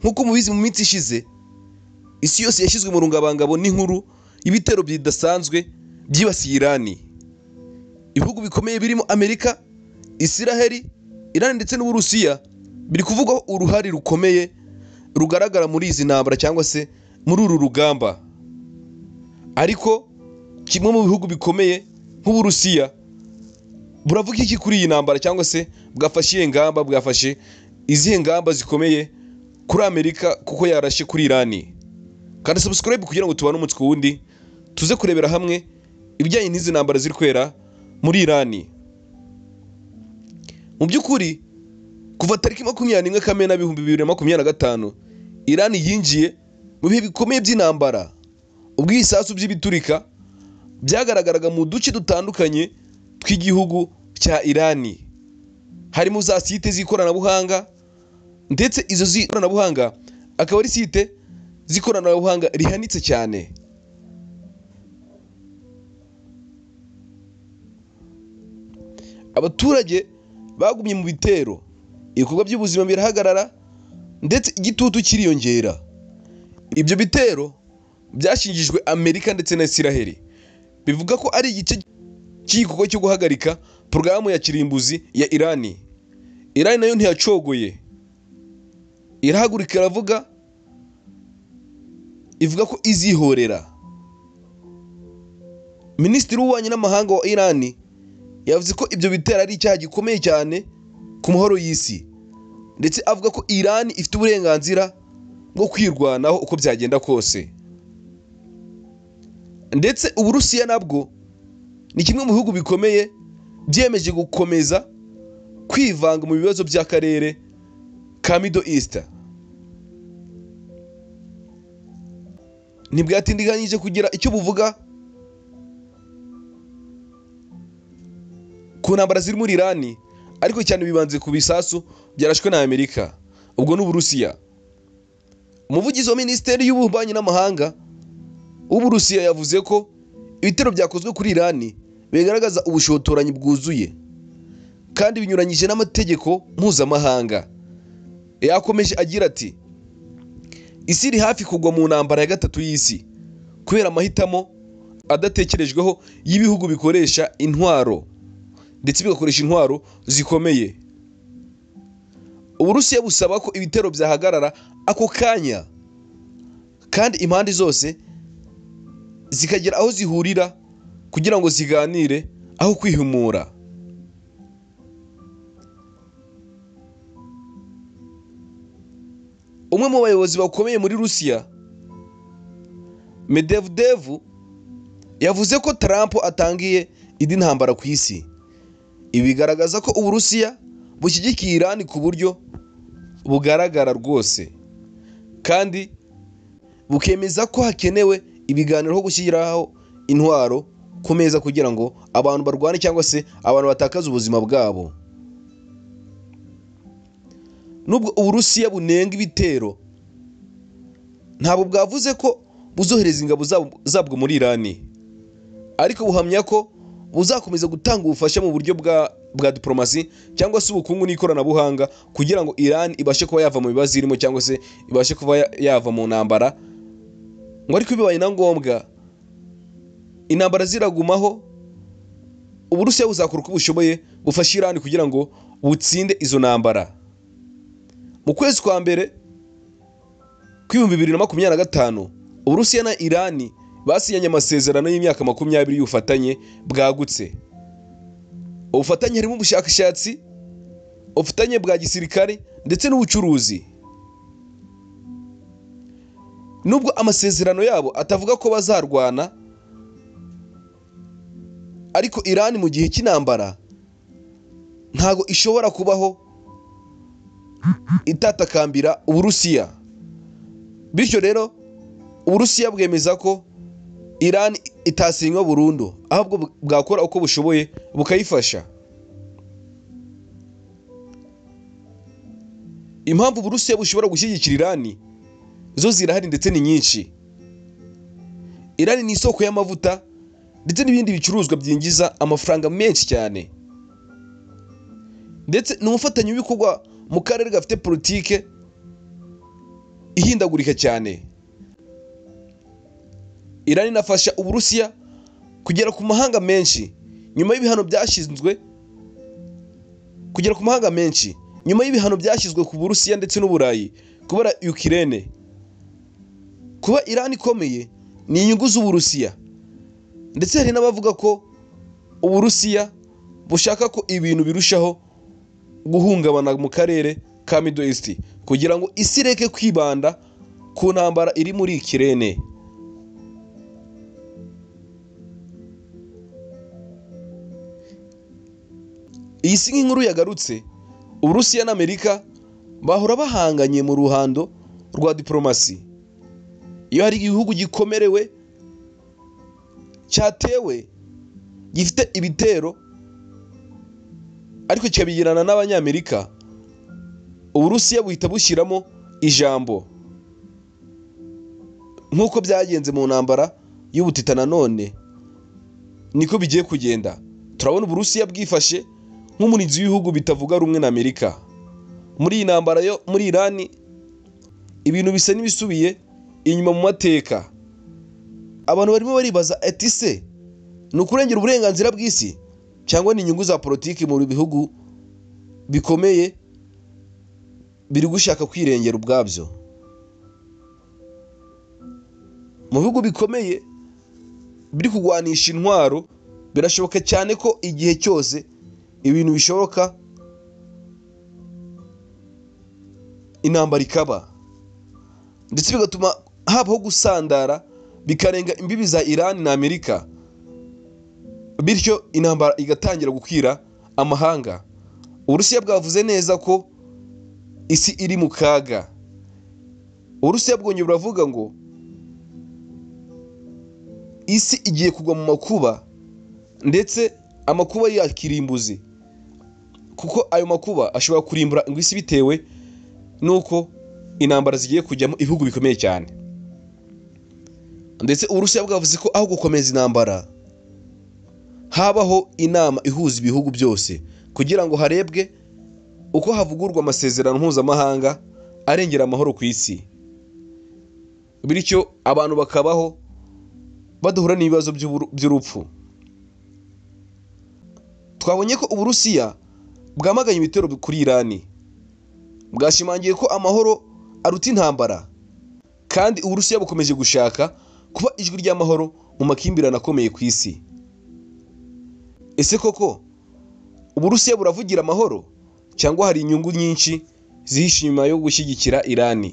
nkuko mubizi mu minsi ishize isi yose yashyizwe mu rungabangabo n'inkuru y'ibitero bidasanzwe byibasiye Irani. Ibihugu bikomeye birimo Amerika, Isiraheli, Irani ndetse n'Uburusiya biri kuvugwaho uruhare rukomeye rugaragara muri izi ntambara cyangwa se muri uru rugamba. Ariko kimwe mu bihugu bikomeye nk'Uburusiya buravuga iki kuri iyi ntambara cyangwa se bwafashe izihe ngamba zikomeye kuri Amerika kuko yarashe kuri Irani? Kandi subscribe kugira ngo tubane umunsi ku wundi tuze kurebera hamwe ibijyanye n'izi ntambara ziri kwera muri Irani. Mu by'ukuri kuva tariki 21 Kamena 2025 Irani yinjiye mu bihe bikomeye by'intambara. Ubwo ibisasu by'ibiturika byagaragaraga mu duce dutandukanye tw'igihugu cya Irani, harimo za site z'ikoranabuhanga, ndetse izo z'ikoranabuhanga akaba ari site z'ikoranabuhanga rihanitse cyane. Abaturage bagumye mu bitero, ibikorwa by'ubuzima birahagarara ndetse igitutu kiriyongera. Ibyo bitero byashingijwe Amerika ndetse na Isiraheli, bivuga ko ari igice cy'igikorwa cyo guhagarika porogaramu ya kirimbuzi ya Irani. Irani nayo ntiyacogoye, irahagurika ivuga ko izihorera. Minisitiri w'ububanyi n'amahanga wa Irani yavuze ko ibyo bitero ari icyaha gikomeye cyane ku mahoro y'isi, ndetse avuga ko Irani ifite uburenganzira bwo kwirwanaho uko byagenda kose. Ndetse Uburusiya nabwo ni kimwe mu bihugu bikomeye byemeje gukomeza kwivanga mu bibazo by'akarere ka Middle East. Ntibwatindiganyije kugira icyo buvuga ku ntambara ziri muri Irani, ariko cyane bibanze ku bisasu byarashwe na Amerika, ubwo n'Uburusiya. Umuvugizi wa Minisiteri y'Ububanyi n'Amahanga w'Uburusiya yavuze ko ibitero byakozwe kuri Irani bigaragaza ubushotoranyi bwuzuye kandi binyuranyije n'amategeko mpuzamahanga. Yakomeje agira ati, isi iri hafi kugwa mu ntambara ya gatatu y'isi kubera amahitamo adatekerejweho y'ibihugu bikoresha intwaro, ndetse bigakoresha intwaro zikomeye. Uburusiya busaba ko ibitero byahagarara ako kanya kandi impande zose zikagera aho zihurira kugira ngo ziganire aho kwihumura. Umwe mu bayobozi bakomeye muri Rusiya, Medvedev, yavuze ko Trump atangiye indi ntambara ku isi. Ibi bigaragaza ko Uburusiya bushyigikiye Irani ku buryo bugaragara rwose, kandi bukemeza ko hakenewe ibiganiro ho gushyiraho intwaro ku meza kugira ngo abantu barwane cyangwa se abantu batakaza ubuzima bwabo. Nubwo Uburusiya bunenga ibitero, ntabwo bwavuze ko buzohereza ingabo zabwo muri Irani, ariko buhamya ko buzakomeza gutanga ubufasha mu buryo bwa diplomasi cyangwa se ubukungu n'ikoranabuhanga kugira ngo Irani ibashe kuba yava mu bibazo irimo cyangwa se ibashe kuba yava mu ntambara. Ngo ariko bibaye na ngombwa intambara ziragumaho, Uburusiya buzakora uko bushoboye bufasha Irani kugira ngo butsinde izo ntambara. Mu kwezi kwa mbere kw'ibihumbi 2025 Uburusiya na Irani basinyanye amasezerano y'imyaka 20 y'ubufatanye bwagutse. Ubufatanye harimo ubushakashatsi, ubufatanye bwa gisirikare ndetse n'ubucuruzi. Nubwo amasezerano yabo atavuga ko bazarwana, ariko Irani mu gihe cy'intambara ntago ishobora kubaho itatakambira Uburusiya. Bityo rero Uburusiya bwemeza ko Irani itasinywa burundu, ahubwo bwakora uko bushoboye bukayifasha. Impamvu Uburusiya bushobora gushyigikira Irani zo zirahari ndetse ni nyinshi. Irani ni isoko y'amavuta ndetse n'ibindi bicuruzwa byinjiza amafaranga menshi cyane, ndetse n'umufatanyi w'ibikorwa mu karere gafite politike ihindagurika cyane. Iran inafasha Uburusiya kugera ku mahanga menshi nyuma y'ibihano byashyizwe ku Burusiya ndetse n'Uburayi kubera Ukraine. Kuba Iran ikomeye ni inyungu z'Uburusiya, ndetse hari n'abavuga ko Uburusiya bushaka ko ibintu birushaho guhungabana mu karere ka Middle East kugira ngo isi ireke kwibanda ku ntambara iri muri Ukraine. Iyi si nk'inkuru yagarutse, Uburusiya na Amerika bahora bahanganye mu ruhando rwa diplomasi. Iyo hari igihugu gikomerewe cyatewe gifite ibitero ariko kikabigirana n'Abanyamerika, Uburusiya buhita bushyiramo ijambo, nk'uko byagenze mu ntambara y'ubutita. Nanone niko bigiye kugenda. Turabona Uburusiya bwifashe nk'umurinzi w'ibihugu bitavuga rumwe na Amerika. Muri iyi ntambara yo muri Iran ibintu bisa n'ibisubiye inyuma mu mateka. Abantu barimo baribaza ati se ni ukurengera uburenganzira bw'isi cyangwa ni inyungu za politiki mu bihugu bikomeye biri gushaka kwirengera ubwabyo? Mu bihugu bikomeye biri kugwanisha intwaro birashoboka cyane ko igihe cyose ibintu bishoboka intambara ikaba, ndetse bigatuma habaho gusandara bikarenga imbibi za Iran na Amerika, bityo intambara igatangira gukwira amahanga. Uburusiya bwavuze neza ko isi iri mu kaga. Uburusiya bwongeye buravuga ngo isi igiye kugwa mu makuba, ndetse amakuba yakirimbuzi, kuko ayo makuba ashobora kurimbura ngo isi bitewe nuko intambara zigiye kujyamo ibihugu bikomeye cyane. Ndetse Uburusiya bwavuze ko aho gukomeza intambara habaho inama ihuza ibihugu byose kugira ngo harebwe uko havugurwa amasezerano mpuzamahanga arengera amahoro ku isi, bityo abantu bakabaho badahura n'ibibazo by'urupfu. Twabonye ko Uburusiya bwamaganye ibitero kuri Iran, bwashimangiye ko amahoro aruta intambara, kandi Uburusiya bukomeje gushaka kuba ijwi ry'amahoro mu makimbirane akomeye ku isi. Ese koko Uburusiya buravugira amahoro cyangwa hari inyungu nyinshi zihishe inyuma yo gushyigikira Iran?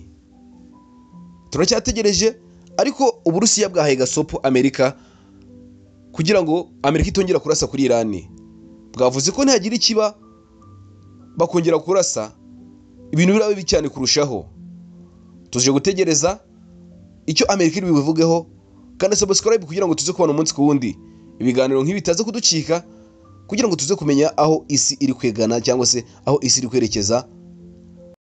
Turacyategereje, ariko Uburusiya bwahaye gasopo Amerika kugira ngo Amerika itongera kurasa kuri Iran. Bwavuze ko ntihagira ikiba bakongera kurasa ibintu birabe bibi cyane kurushaho. Tuje gutegereza icyo Amerika iri bivugeho, kandi subscribe kugira ngo tuze kubana umunsi ku wundi ibiganiro nk'ibi bitaza kuducika, kugira ngo tuze kumenya aho isi iri kwegana cyangwa se aho isi iri kwerekeza